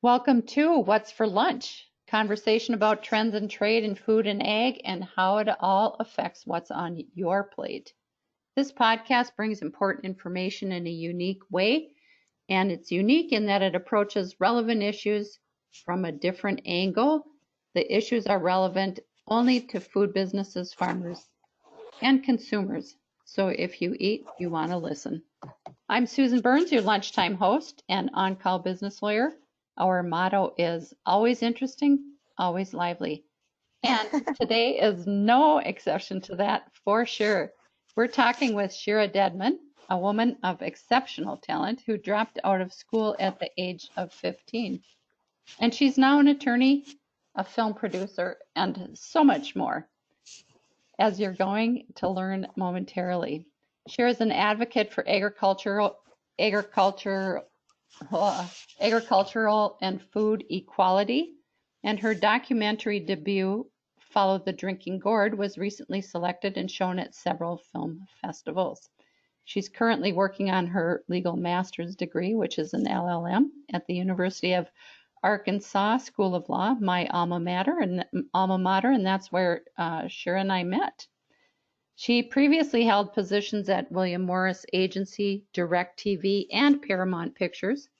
Welcome to What's for Lunch? Conversation about trends and trade in food and ag and how it all affects what's on your plate. This podcast brings important information in a unique way, and it's unique in that it approaches relevant issues from a different angle. The issues are relevant only to food businesses, farmers, and consumers. So if you eat, you want to listen. I'm Susan Burns, your lunchtime host and on-call business lawyer. Our motto is always interesting, always lively. And today is no exception to that for sure. We're talking with Shira Dedman, a woman of exceptional talent who dropped out of school at the age of 15. And she's now an attorney, a film producer, and so much more, as you're going to learn momentarily. Shira is an advocate for agricultural and food equality, and her documentary debut, Follow the Drinking Gourd, was recently selected and shown at several film festivals. She's currently working on her legal master's degree, which is an LLM, at the University of Arkansas School of Law, my alma mater, and that's where Shira and I met. She previously held positions at William Morris Agency, DirecTV, and Paramount Pictures.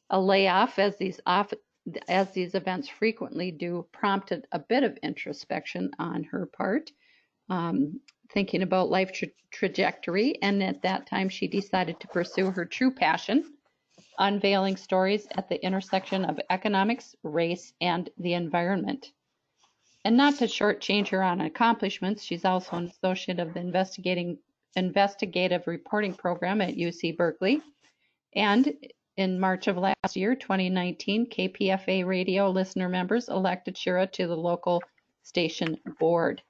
A layoff, as these events frequently do, prompted a bit of introspection on her part, thinking about life trajectory. And at that time, she decided to pursue her true passion, unveiling stories at the intersection of economics, race, and the environment. And not to shortchange her on accomplishments, she's also an associate of the investigative reporting program at UC Berkeley. And in March of last year, 2019, KPFA radio listener members elected Shira to the local station board.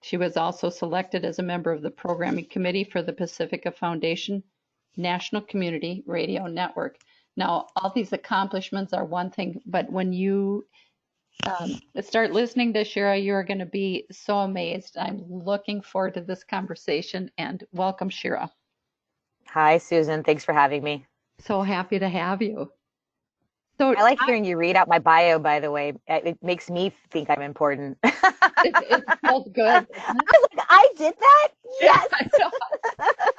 She was also selected as a member of the programming committee for the Pacifica Foundation National Community Radio Network. Now, all these accomplishments are one thing, but when you start listening to Shira, you're going to be so amazed. I'm looking forward to this conversation, and welcome, Shira. Hi, Susan. Thanks for having me. So happy to have you. So I like hearing you read out my bio, by the way. It makes me think I'm important. It felt good. I was like, I did that? Yes. Yeah,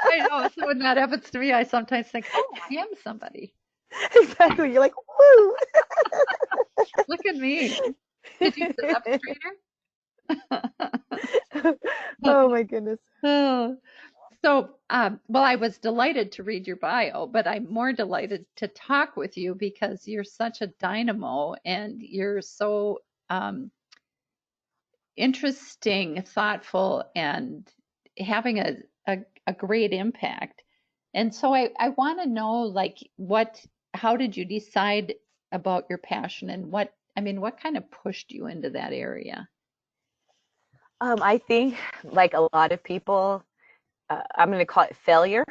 I know. So when that happens to me, I sometimes think, oh, I am somebody. Exactly. You're like, woo. Look at me. Did you sit up straighter? Oh, my goodness. So, well, I was delighted to read your bio, but I'm more delighted to talk with you because you're such a dynamo and you're so interesting, thoughtful, and having a great impact. And so I want to know, like, how did you decide about your passion and what kind of pushed you into that area? I think, like a lot of people, I'm going to call it failure,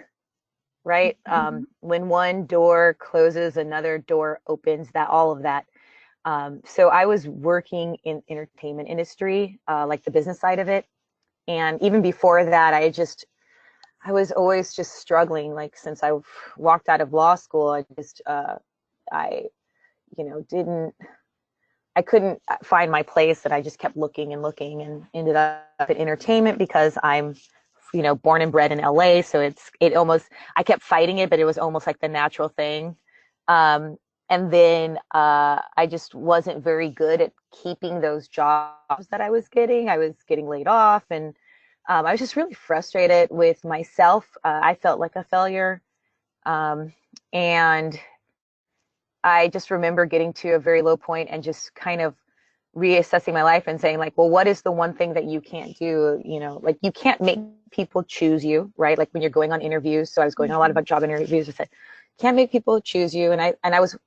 right? Mm-hmm. When one door closes, another door opens, all of that. So I was working in entertainment industry, like the business side of it. And even before that, I was always just struggling. Like since I walked out of law school, I couldn't find my place, and I just kept looking and looking and ended up in entertainment because I'm, born and bred in LA. So I kept fighting it, but it was almost like the natural thing. And then I just wasn't very good at keeping those jobs that I was getting. I was getting laid off, and I was just really frustrated with myself. I felt like a failure. And I just remember getting to a very low point and just kind of reassessing my life and saying, like, well, what is the one thing that you can't do? Like you can't make people choose you, right? Like when you're going on interviews. So I was going on a lot of job interviews. I said, can't make people choose you. And I was,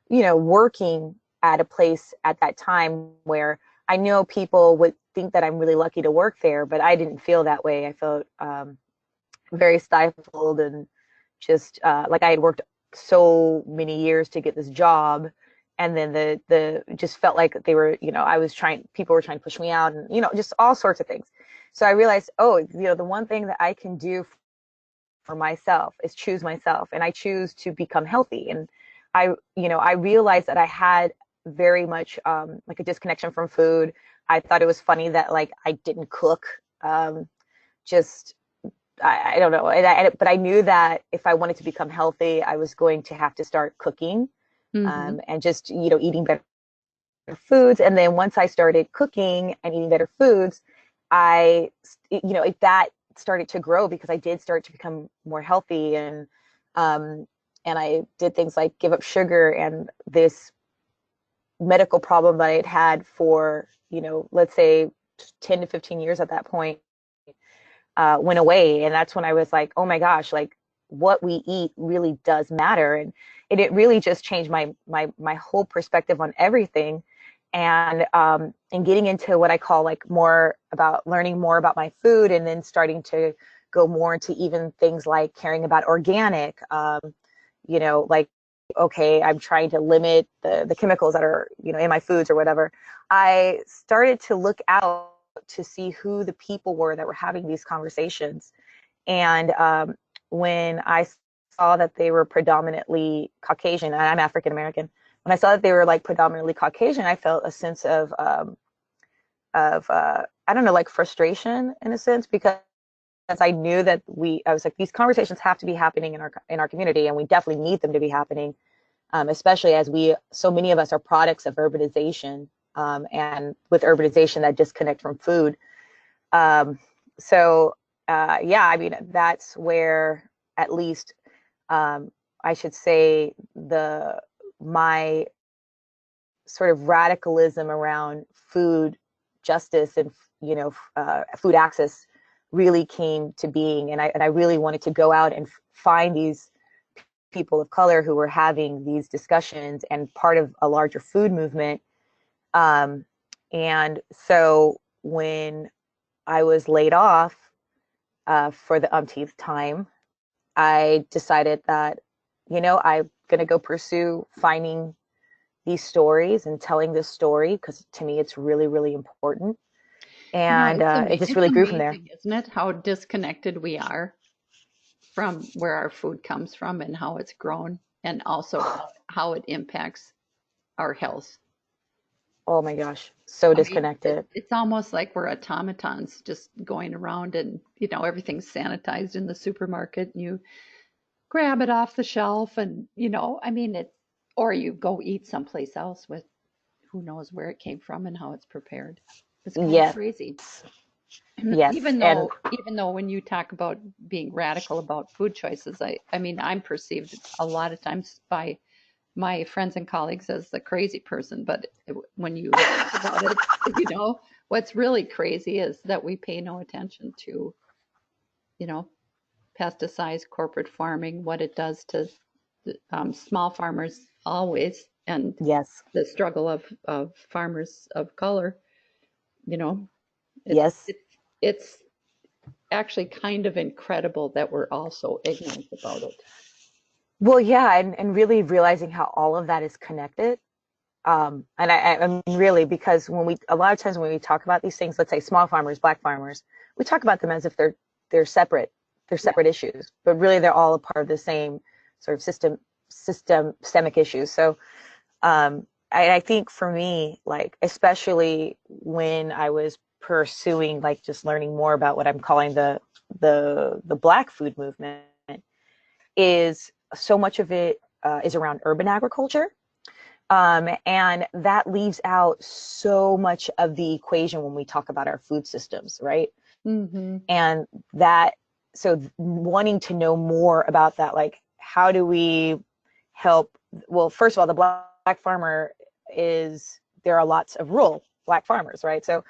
working at a place at that time where I know people would think that I'm really lucky to work there, but I didn't feel that way. I felt very stifled and just like I had worked so many years to get this job, and then the just felt like they were, people were trying to push me out, and just all sorts of things. So I realized, the one thing that I can do for myself is choose myself, and I choose to become healthy. And I realized that I had very much like a disconnection from food. I thought it was funny that like I didn't cook. Just I don't know, but I knew that if I wanted to become healthy, I was going to have to start cooking, Hmm. and just eating better foods. And then once I started cooking and eating better foods, I that started to grow because I did start to become more healthy, um, and I did things like give up sugar, and this medical problem that I had had for let's say 10 to 15 years at that point went away. And that's when I was like, oh my gosh, like what we eat really does matter. And it really just changed my whole perspective on everything. And getting into what I call like more about learning more about my food, and then starting to go more into even things like caring about organic, like, okay, I'm trying to limit the chemicals that are, in my foods or whatever. I started to look out to see who the people were that were having these conversations. And when I saw that they were predominantly Caucasian, and I'm African American, when I saw that they were like predominantly Caucasian, I felt a sense of I don't know, like frustration in a sense, because I knew that I was like, these conversations have to be happening in our community, and we definitely need them to be happening, especially as so many of us are products of urbanization, and with urbanization, that disconnect from food. Um, so yeah, I mean, that's where at least I should say my sort of radicalism around food justice and food access really came to being, and I really wanted to go out and find these people of color who were having these discussions and part of a larger food movement. And so when I was laid off for the umpteenth time, I decided that, I'm going to go pursue finding these stories and telling this story, because to me it's really, really important. And it just It's really grew from there. amazing, isn't it, how disconnected we are from where our food comes from and how it's grown, and also how it impacts our health. Oh my gosh, so I mean, disconnected. it's almost like we're automatons just going around, and everything's sanitized in the supermarket, and you grab it off the shelf, and I mean it, or you go eat someplace else with who knows where it came from and how it's prepared. It's kind of Yes, crazy. yes. And Even though when you talk about being radical about food choices, I mean I'm perceived a lot of times by my friends and colleagues as the crazy person, but when you think about it, what's really crazy is that we pay no attention to, you know, pesticides, corporate farming, what it does to small farmers always, and yes, the struggle of farmers of color. You know, it's yes. it's it's actually kind of incredible that we're all so ignorant about it. Well, yeah, and really realizing how all of that is connected. And I mean, really, because a lot of times when we talk about these things, let's say small farmers, black farmers, we talk about them as if they're separate, they're Yeah. separate issues, but really they're all a part of the same sort of systemic issues. So I think for me, like especially when I was pursuing like just learning more about what I'm calling the Black food movement, is so much of it is around urban agriculture. And that leaves out so much of the equation when we talk about our food systems, right? Mm-hmm. And that, so wanting to know more about that, like how do we help? Well, first of all, the black farmer there are lots of rural black farmers, right? So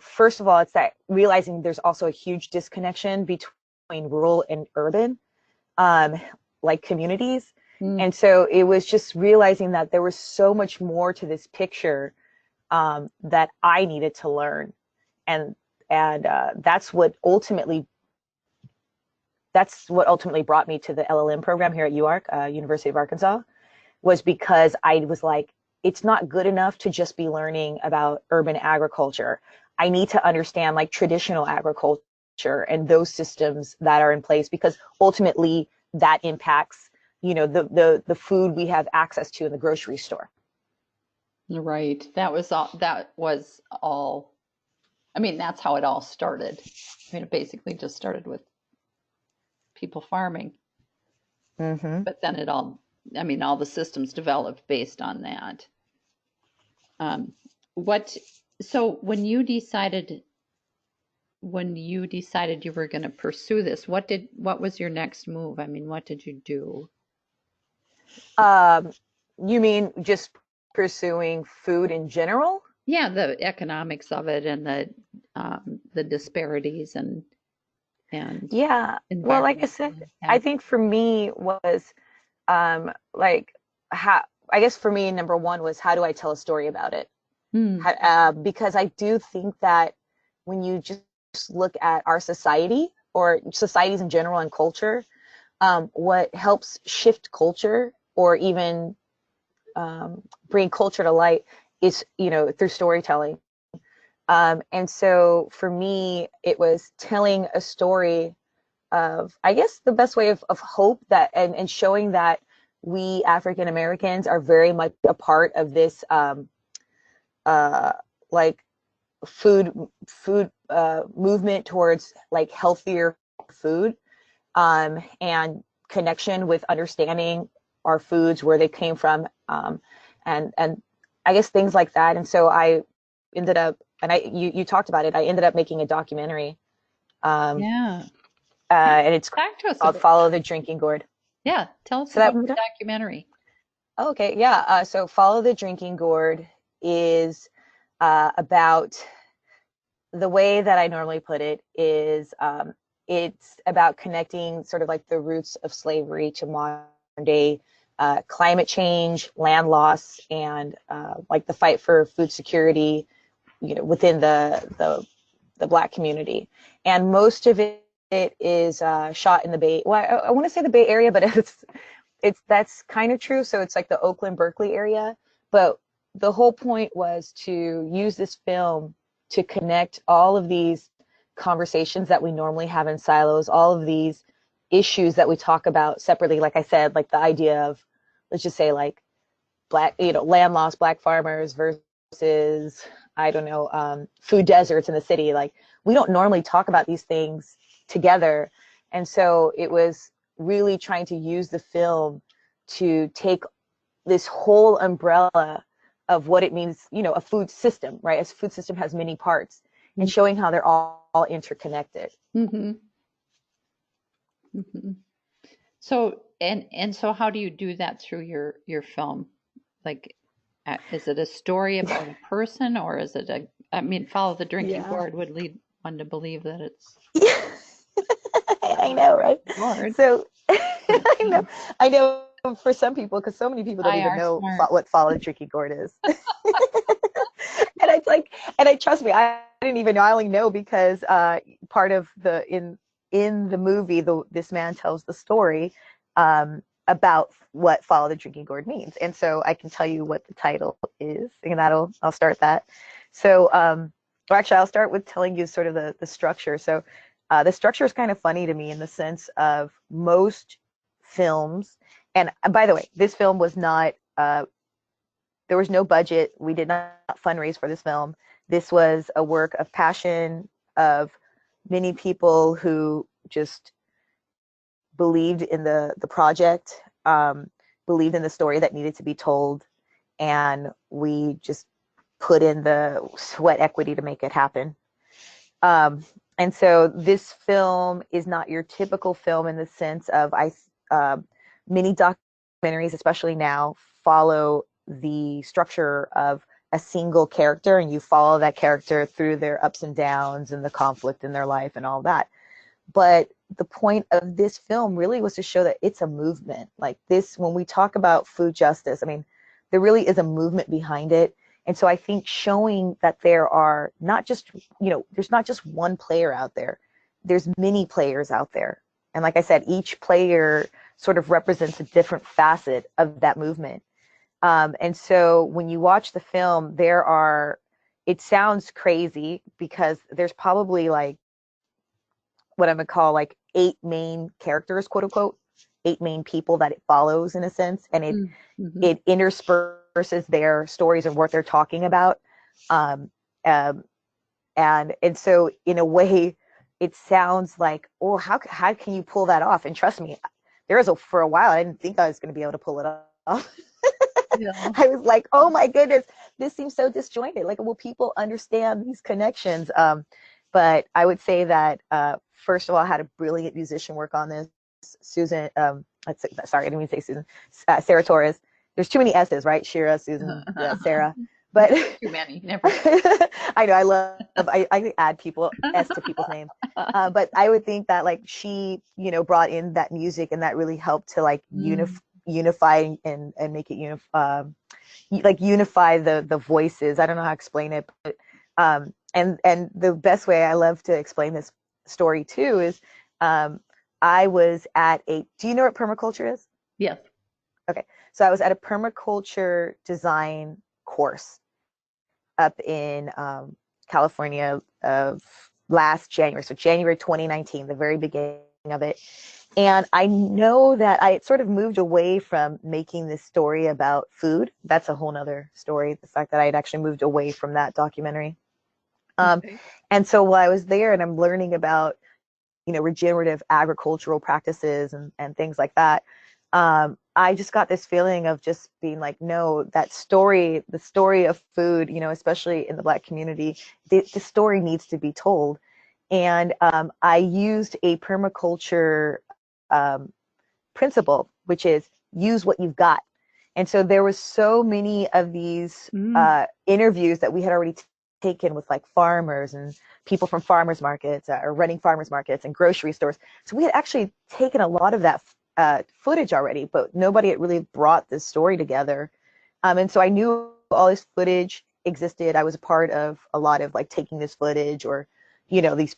first of all, it's that realizing there's also a huge disconnection between rural and urban, um, like communities. Mm. And so it was just realizing that there was so much more to this picture, that I needed to learn. And that's what ultimately brought me to the LLM program here at UARK, University of Arkansas, was because I was like, it's not good enough to just be learning about urban agriculture. I need to understand like traditional agriculture and those systems that are in place, because ultimately that impacts, the food we have access to in the grocery store. Right. That was all. I mean, that's how it all started. I mean, it basically just started with people farming, Hmm. but then I mean, all the systems developed based on that. Um, what, so when you decided you were going to pursue this, what was your next move? I mean, what did you do? Um, you mean just pursuing food in general? Yeah, the economics of it and the disparities and Yeah. Well, like I said, environmental I impact. think for me was like how I guess for me number one was how do I tell a story about it? Hmm. Because I do think that when you just look at our society or societies in general and culture, what helps shift culture or even bring culture to light is, through storytelling. And so for me, it was telling a story of, I guess, the best way of hope that and showing that we African Americans are very much a part of this uh, like food movement towards like healthier food, and connection with understanding our foods, where they came from, and I guess things like that. And so I ended up, and you talked about it. I ended up making a documentary, um, Yeah. and it's Talk to us called about "Follow that. the Drinking Gourd." Yeah, tell us So that about the documentary. okay, yeah. So "Follow the Drinking Gourd" is about, the way that I normally put it is, it's about connecting sort of like the roots of slavery to modern day climate change, land loss, and like the fight for food security, within the Black community. And most of it is shot in the Bay. Well, I want to say the Bay Area, but it's that's kind of true. So it's like the Oakland, Berkeley area. But the whole point was to use this film to connect all of these conversations that we normally have in silos, all of these issues that we talk about separately. Like I said, like the idea of, let's just say, like black, land loss, black farmers versus, I don't know, food deserts in the city. Like we don't normally talk about these things together. And so it was really trying to use the film to take this whole umbrella of what it means, a food system, right? A food system has many parts, and showing how they're all interconnected. Mm-hmm. Mm-hmm. So and so how do you do that through your film? Like, is it a story about a person, or is it I mean, Follow the Drinking Yeah. Gourd would lead one to believe that it's Yeah. I about know, right? drinking gourd, So but I know for some people, because so many people don't I even are know smart. what follow the drinking gourd is. And it's like, and I trust me, I didn't even know. I only know because part of in the movie, this man tells the story about what follow the drinking gourd means, and so I can tell you what the title is, and I'll start that. So, or actually, I'll start with telling you sort of the structure. So, the structure is kind of funny to me in the sense of most films, and by the way, this film was not. There was no budget. We did not fundraise for this film. This was a work of passion of many people who just believed in the project, believed in the story that needed to be told, and we just put in the sweat equity to make it happen. Um, and so this film is not your typical film in the sense of uh, many documentaries, especially now, follow the structure of a single character, and you follow that character through their ups and downs and the conflict in their life and all that. But the point of this film really was to show that it's a movement. Like this, when we talk about food justice, I mean, there really is a movement behind it. And so I think showing that there are not just, there's not just one player out there, there's many players out there. And like I said, each player sort of represents a different facet of that movement. And so when you watch the film, it sounds crazy because there's probably like what I'm gonna call like 8 main characters, quote unquote, 8 main people that it follows in a sense, and Mm-hmm. it intersperses their stories and what they're talking about. Um, um, and so in a way, it sounds like, oh, how can you pull that off? And trust me, for a while I didn't think I was going to be able to pull it off. Yeah. I was like, oh my goodness, this seems so disjointed. Like, will people understand these connections? But I would say that first of all, I had a brilliant musician work on this, Susan. Sorry, I didn't mean to say Susan. Sarah Torres. There's too many S's, right? Shira, Susan, Sarah. But Too many, never. I know I add people S to people's names. But I would think that like she, brought in that music and that really helped to like unify and make it like unify the voices. I don't know how to explain it, but and the best way I love to explain this story too is I was at do you know what permaculture is? Yes. Okay. So I was at a permaculture design course up in California of last January. So January 2019, the very beginning of it. And I know that I sort of moved away from making this story about food. That's a whole nother story. The fact that I had actually moved away from that documentary. Okay. And so while I was there and I'm learning about, regenerative agricultural practices and things like that, I just got this feeling of just being like, no, that story, the story of food, especially in the Black community, the story needs to be told. And I used a permaculture um, principle, which is use what you've got. And so there was so many of these interviews that we had already taken with like farmers and people from farmers markets or running farmers markets and grocery stores. So we had actually taken a lot of that footage already, but nobody had really brought this story together. And so I knew all this footage existed. I was a part of a lot of like taking this footage or, these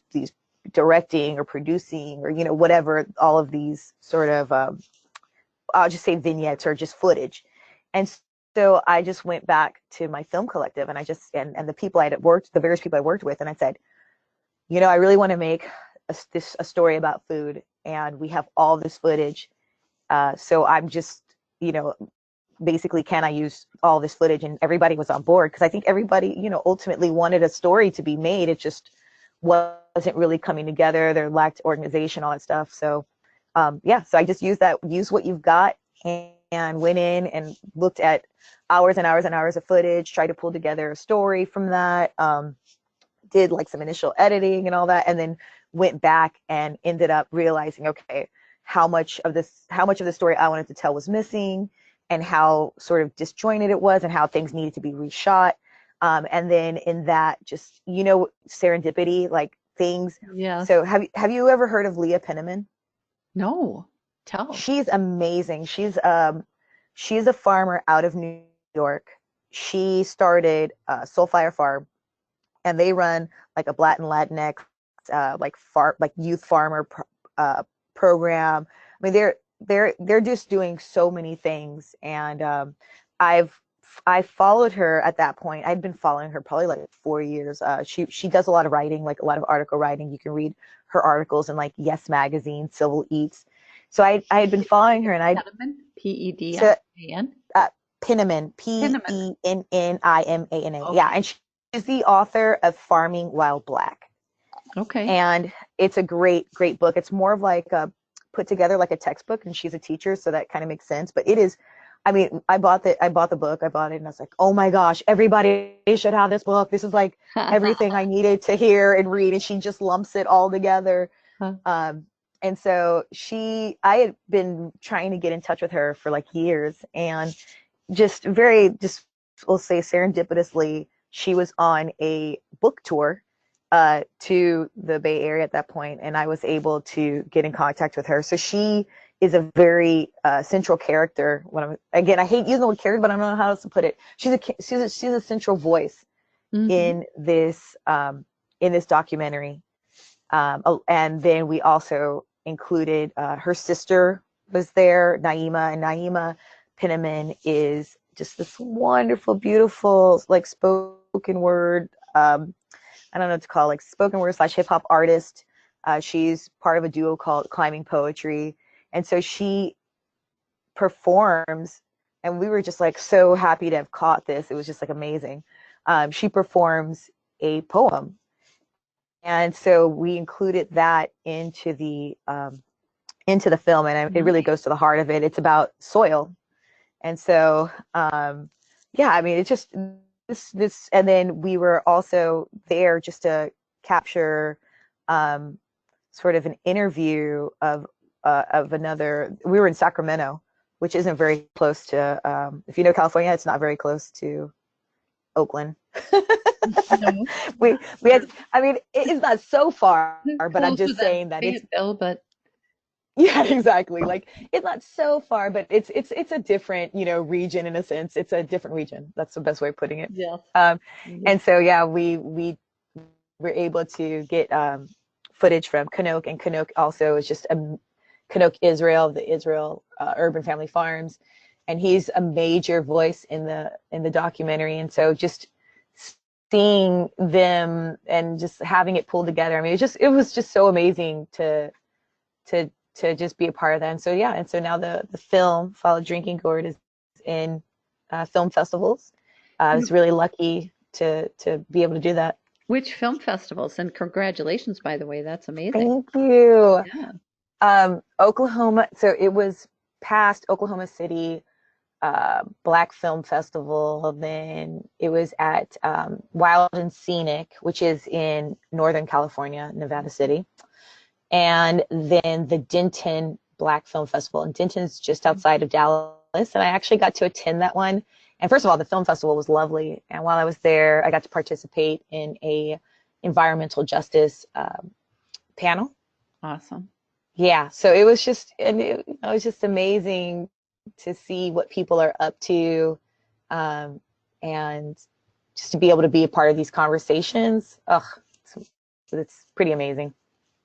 directing or producing or, whatever, all of these sort of, I'll just say vignettes or just footage. And so I just went back to my film collective and and the people the various people I worked with, and I said, I really want to make a story about food, and we have all this footage. So I'm just, basically, can I use all this footage? And everybody was on board because I think everybody, ultimately wanted a story to be made. It just wasn't really coming together. There lacked organization, all that stuff. So so I just use what you've got, and went in and looked at hours and hours and hours of footage, tried to pull together a story from that, did like some initial editing and all that, and then went back and ended up realizing, okay, how much of the story I wanted to tell was missing, and how sort of disjointed it was, and how things needed to be reshot. And then in that, just, serendipity, like things. Yes. So have you ever heard of Leah Penniman? No. Tell. She's amazing. She's a farmer out of New York. She started Soulfire Farm, and they run like a Black and Latinx like youth farmer program. I mean, they're just doing so many things, and I followed her at that point. I'd been following her probably like 4 years. She does a lot of writing, like a lot of article writing. You can read her articles in like Yes Magazine, Civil Eats. So I had been following her, and Penniman? so Penniman. Penniman, Penniman. Pennimanana. Yeah, Okay. and she's the author of Farming While Black. Okay. And it's a great, great book. It's more of like put together like a textbook, and she's a teacher, so that kind of makes sense. But it is, I mean, I bought the book, I bought it, and I was like, oh my gosh, everybody should have this book. This is like everything I needed to hear and read, and she just lumps it all together. And so I had been trying to get in touch with her for like years, and we'll say serendipitously, she was on a book tour to the Bay Area at that point, and I was able to get in contact with her. So she is a very central character. Again, I hate using the word character, but I don't know how else to put it. She's a central voice in this documentary. And then we also included her sister was there, Naima, and Naima Penniman is just this wonderful, beautiful, like spoken word. I don't know what to call it, like spoken word / hip hop artist. She's part of a duo called Climbing Poetry. And so she performs, and we were just like so happy to have caught this. It was just like amazing. She performs a poem, and so we included that into the film, and it really goes to the heart of it. It's about soil, and so yeah, I mean, it's just this, and then we were also there just to capture sort of an interview of another. We were in Sacramento, which isn't very close to. If you know California, it's not very close to Oakland. No. we had. I mean, it's not so far, but I'm just Closer than saying that it's. Fayetteville, but Yeah, exactly. Like it's not so far, but it's a different, region in a sense. It's a different region. That's the best way of putting it. yes. And so yeah, we were able to get footage from Canoke, and Canoke also is just Canoke Israel, the Israel Urban Family Farms, and he's a major voice in the documentary. And so just seeing them and just having it pulled together, I mean, it was just so amazing to just be a part of that. And so yeah, and so now the film Follow Drinking Gourd is in film festivals. I was really lucky to be able to do that. Which film festivals? And congratulations, by the way. That's amazing. Thank you. Yeah. Oklahoma. So it was past Oklahoma City Black Film Festival. Then it was at Wild and Scenic, which is in Northern California, Nevada City. And then the Denton Black Film Festival. And Denton's just outside of Dallas. And I actually got to attend that one. And first of all, the film festival was lovely. And while I was there, I got to participate in a environmental justice panel. Awesome. Yeah. So it was just, it was just amazing to see what people are up to, and just to be able to be a part of these conversations. It's pretty amazing.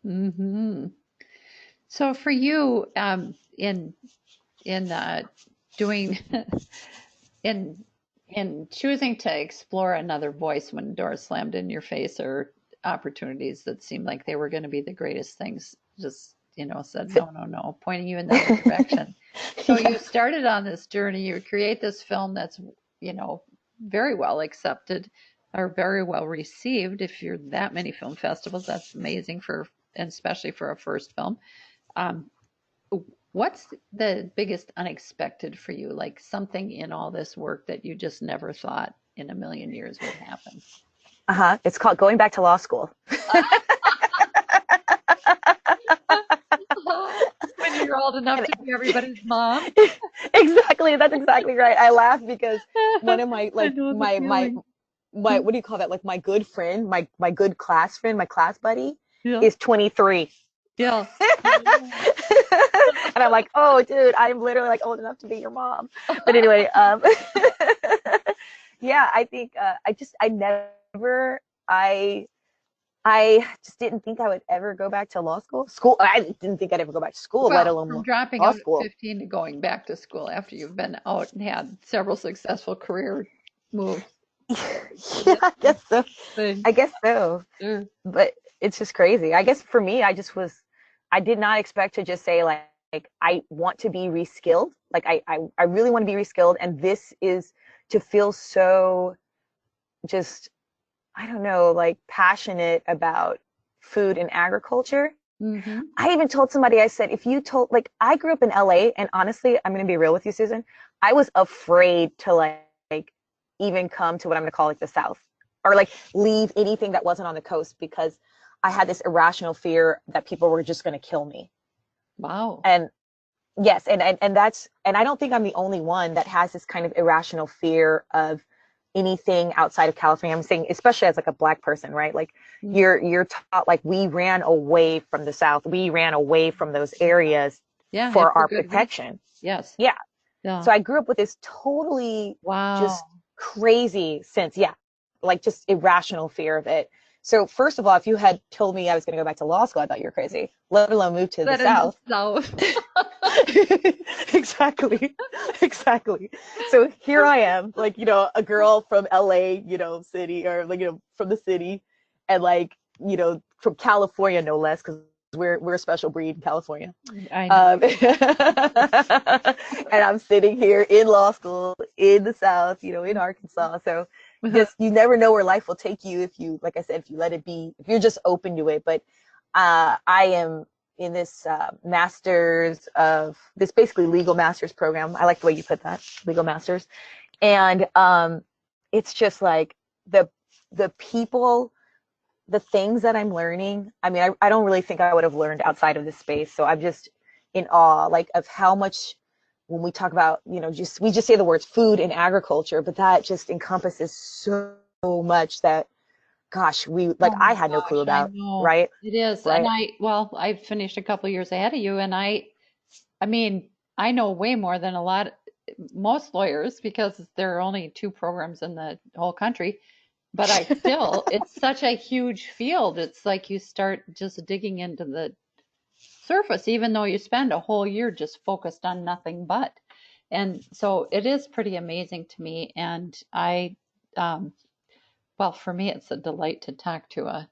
Mm-hmm. So for you, in doing in choosing to explore another voice when doors slammed in your face, or opportunities that seemed like they were going to be the greatest things, just said no, pointing you in that direction. So you started on this journey. You create this film that's very well accepted or very well received. If you're that many film festivals, that's amazing and especially for a first film. What's the biggest unexpected for you? Like something in all this work that you just never thought in a million years would happen? It's called going back to law school. When you're old enough to be everybody's mom. Exactly. That's exactly right. I laugh because one of my what do you call that? Like my good friend, my good class friend, my class buddy is 23. Yeah. And I'm like, oh, dude, I'm literally like old enough to be your mom. But anyway, yeah, I think I just didn't think I would ever go back to law school. I didn't think I'd ever go back to school, let alone from dropping law out school. at 15 to going back to school after you've been out and had several successful career moves. Yeah, I guess so. Sure. But it's just crazy. I guess for me, I did not expect to just say like I want to be reskilled. Like I really want to be reskilled. And this is to feel so just, I don't know, like passionate about food and agriculture. Mm-hmm. I even told somebody, I said, like, I grew up in LA, and honestly, I'm going to be real with you, Susan. I was afraid to like even come to what I'm going to call like the South, or like leave anything that wasn't on the coast, because I had this irrational fear that people were just going to kill me. Wow. And yes. And I don't think I'm the only one that has this kind of irrational fear of anything outside of California. I'm saying, especially as like a Black person, right? Like you're taught, like, we ran away from the South. We ran away from those areas for our protection. Yes. Yeah. So I grew up with this totally just crazy sense. Yeah. Like just irrational fear of it. So first of all, if you had told me I was going to go back to law school, I thought you were crazy, let alone move to the South. Exactly. So here I am, like, a girl from LA, city, or like, from the city, and like, from California, no less, because we're a special breed in California. I know. And I'm sitting here in law school in the South, in Arkansas. So just, you never know where life will take you if you, like I said, if you let it be, if you're just open to it. But I am in this master's of this basically legal master's program. I like the way you put that, legal master's. And it's just like the people, the things that I'm learning. I mean, I don't really think I would have learned outside of this space. So I'm just in awe, like, of how much, when we talk about, we just say the words food and agriculture, but that just encompasses so much that, gosh, Oh I my had no clue gosh, I about, know. right? It is. And Right. I finished a couple years ahead of you, and I mean, I know way more than most lawyers because there are only two programs in the whole country. But it's such a huge field. It's like you start just digging into the surface, even though you spend a whole year just focused on nothing but. And so it is pretty amazing to me. And um, well, for me, it's a delight to talk to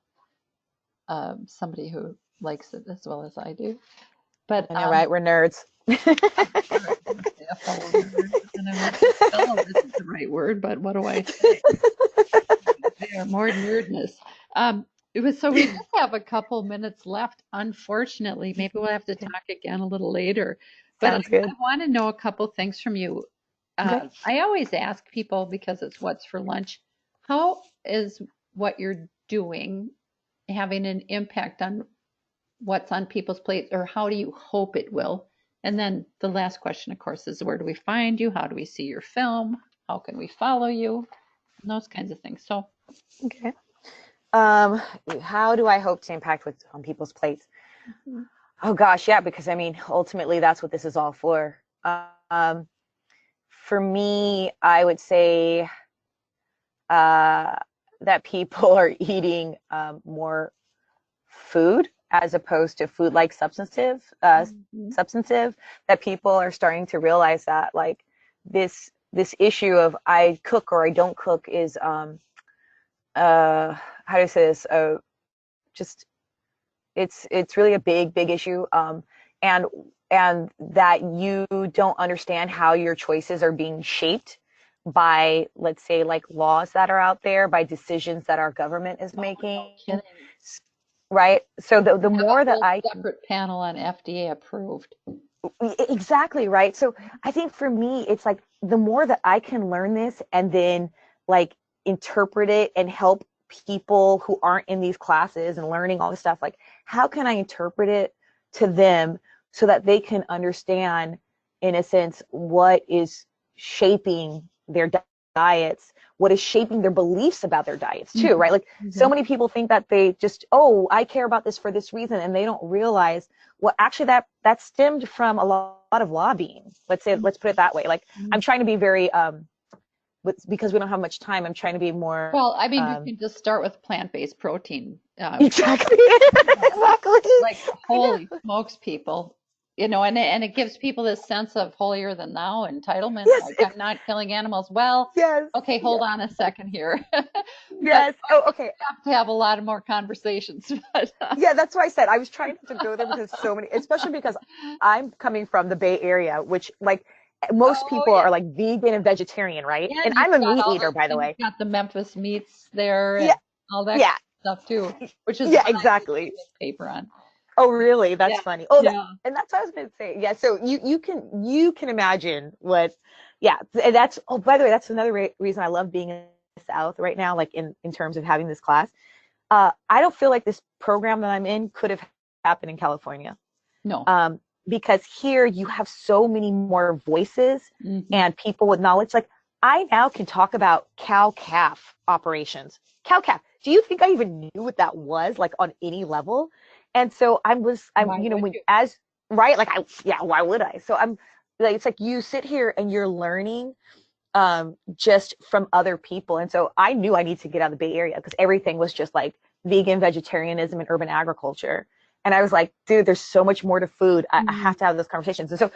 somebody who likes it as well as I do. But I know, right? We're nerds. I was going to say a fellow nerd, and I'm like, fellow isn't the right word, but what do I say? They are more nerdness. So we just have a couple minutes left, unfortunately. Maybe we'll have to Okay. talk again a little later. But Sounds good. I want to know a couple things from you. Okay. I always ask people because it's what's for lunch. How is what you're doing having an impact on what's on people's plates, or how do you hope it will? And then the last question, of course, is where do we find you? How do we see your film? How can we follow you? And those kinds of things. So, Okay. How do I hope to impact on people's plates? mhm. Oh gosh, yeah, because I mean, ultimately, that's what this is all for. For me, I would say that people are eating more food as opposed to food like Mhm. substantive, that people are starting to realize that, like, this issue of I cook or I don't cook is how do I say this, just it's really a big issue, and that you don't understand how your choices are being shaped by, let's say, like, laws that are out there, by decisions that our government is Oh, no making, kidding. right? So the We have a more that whole I can, separate panel on FDA approved. exactly, right? So I think for me, it's like the more that I can learn this and then, like, interpret it and help people who aren't in these classes and learning all this stuff, like, how can I interpret it to them so that they can understand, in a sense, what is shaping their diets, what is shaping their beliefs about their diets too, Mhm. right? Like, so Mhm. many people think that they just, oh, I care about this for this reason, and they don't realize, well, actually, that stemmed from a lot of lobbying. Let's put it that way. Like, I'm Mhm. trying to be very because we don't have much time, I'm trying to be more Well, I mean, you can just start with plant-based protein. exactly. Um, Exactly. like, I holy know. smokes, people, and it gives people this sense of holier than thou entitlement. Yes, Like, I'm not killing animals. Well, yes, okay, hold yes, on a second here. But yes. I Oh, think okay. we have to have a lot of more conversations. But Yeah, that's why I said I was trying not to go there, because so many, especially because I'm coming from the Bay Area, which, like, most oh people yeah, are like vegan and vegetarian, right? yeah, And and I'm a meat eater, by the you've way. got the Memphis meats there Yeah, and all that yeah, kind of stuff too, which is yeah, what I usually exactly. make paper on. Oh, really? Yeah, That's funny. Oh, yeah. and that's what I was going to say. Yeah. So you can imagine what, yeah. And that's, oh, by the way, that's another reason I love being in the South right now. Like, in terms of having this class, I don't feel like this program that I'm in could have happened in California. No. Um, because here you have so many more voices Hmm. and people with knowledge. Like, I now can talk about cow calf operations. Cow calf. Do you think I even knew what that was, like, on any level? And so I'm, Why would when, you? as, right, like, yeah, why would I? So I'm like, it's like you sit here and you're learning just from other people. And so I knew I need to get out of the Bay Area because everything was just like vegan, vegetarianism, and urban agriculture. And I was like, dude, there's so much more to food. I Mm. have to have those conversations. And so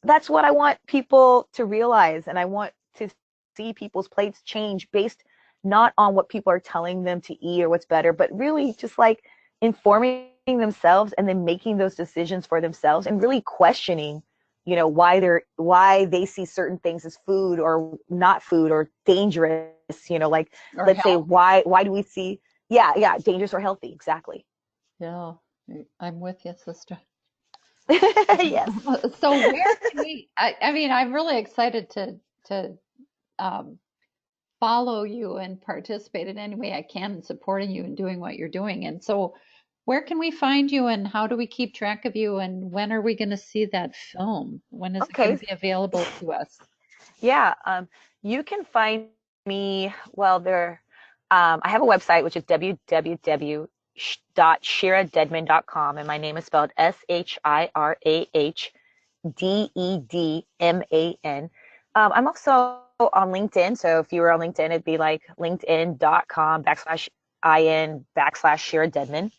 that's what I want people to realize. And I want to see people's plates change based not on what people are telling them to eat or what's better, but really just like informing themselves and then making those decisions for themselves and really questioning, why they see certain things as food or not food or dangerous, like Or let's say health. why do we see, yeah, dangerous or healthy, exactly. Yeah, I'm with you, sister. Yes. So where can I mean, I'm really excited to um, follow you and participate in any way I can in supporting you and doing what you're doing. And so where can we find you and how do we keep track of you and when are we going to see that film? When is it going Okay. to be available to us? Yeah, you can find me, well, I have a website, which is www.shiradeadman.com, and my name is spelled SHIRAHDEDMAN. I'm also on LinkedIn, so if you were on LinkedIn, it'd be like linkedin.com/IN/Shira Deadman.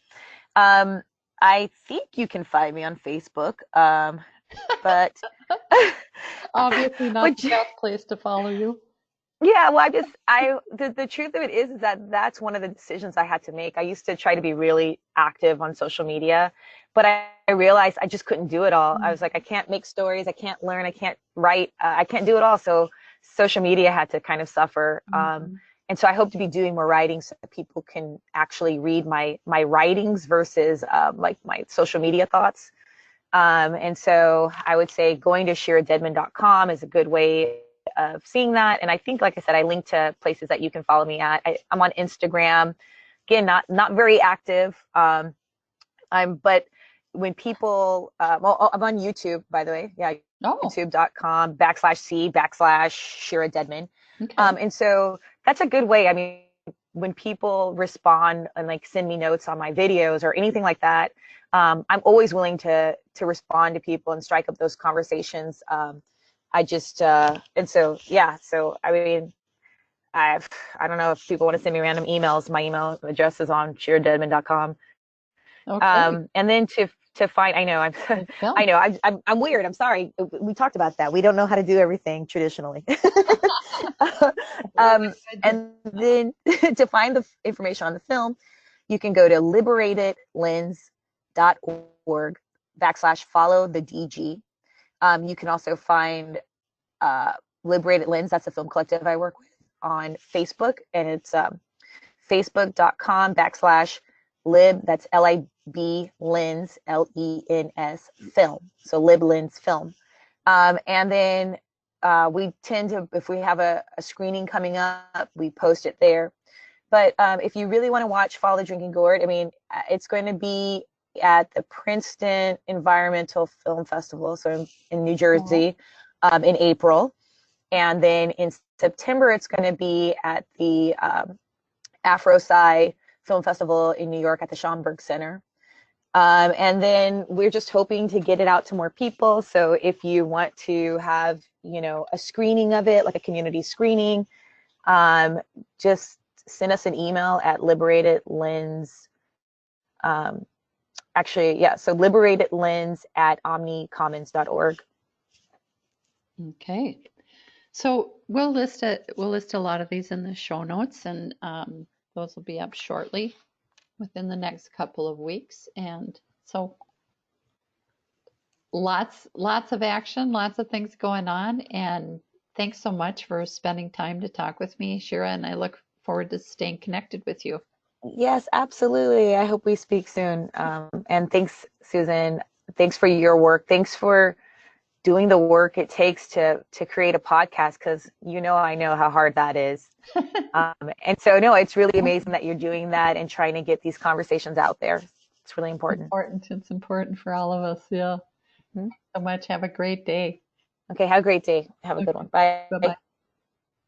Um, I think you can find me on Facebook, but Obviously not but the best place to follow you. yeah, well, the truth of it is that that's one of the decisions I had to make. I used to try to be really active on social media, but I realized I just couldn't do it all. I was like, I can't make stories, I can't learn, I can't write, I can't do it all. So social media had to kind of suffer. Mhm. And so I hope to be doing more writing so that people can actually read my writings versus like my social media thoughts. And so I would say going to shiradeadman.com is a good way of seeing that. And I think, like I said, I link to places that you can follow me at. I'm on Instagram. Again, not very active. But when people, I'm on YouTube, by the way. Yeah, Oh, youtube.com/C/Shira Deadman. okay. And so that's a good way. I mean, when people respond and like send me notes on my videos or anything like that, I'm always willing to respond to people and strike up those conversations. I just and so yeah, so I mean, I don't know if people want to send me random emails. My email address is on shiradeadman.com. Okay. And then to find, I know The film. I know I'm weird. I'm sorry. We talked about that. We don't know how to do everything traditionally. We're um, good to and then to find the information on the film, you can go to liberatedlens.org/follow the DG. You can also find uh, Liberated Lens. That's a film collective I work with on Facebook, and it's facebook.com/lib, that's LIB lens, LENS film. So lib lens film. And then we tend to, if we have a screening coming up, we post it there. But if you really want to watch Follow the Drinking Gourd, I mean, it's going to be at the Princeton Environmental Film Festival, so in New oh, Jersey, in April. And then in September, it's going to be at the Afro-Sci Film Festival in New York at the Schomburg Center. And then we're just hoping to get it out to more people. So if you want to have, a screening of it, like a community screening, just send us an email at Liberated Lens. Um, actually, yeah, so Liberated Lens at omnicommons.org. okay. So we'll list a lot of these in the show notes and those will be up shortly within the next couple of weeks. And so lots of action, lots of things going on. And thanks so much for spending time to talk with me, Shira, and I look forward to staying connected with you. Yes, absolutely. I hope we speak soon. And thanks, Susan. Thanks for your work. Thanks for doing the work it takes to create a podcast, because I know how hard that is. Um, and so no, it's really amazing that you're doing that and trying to get these conversations out there. It's really important. Important. It's important for all of us. Yeah. Mhm. So much. Have a great day. Okay, have a great day. Have a good Okay. one. Bye. Bye-bye.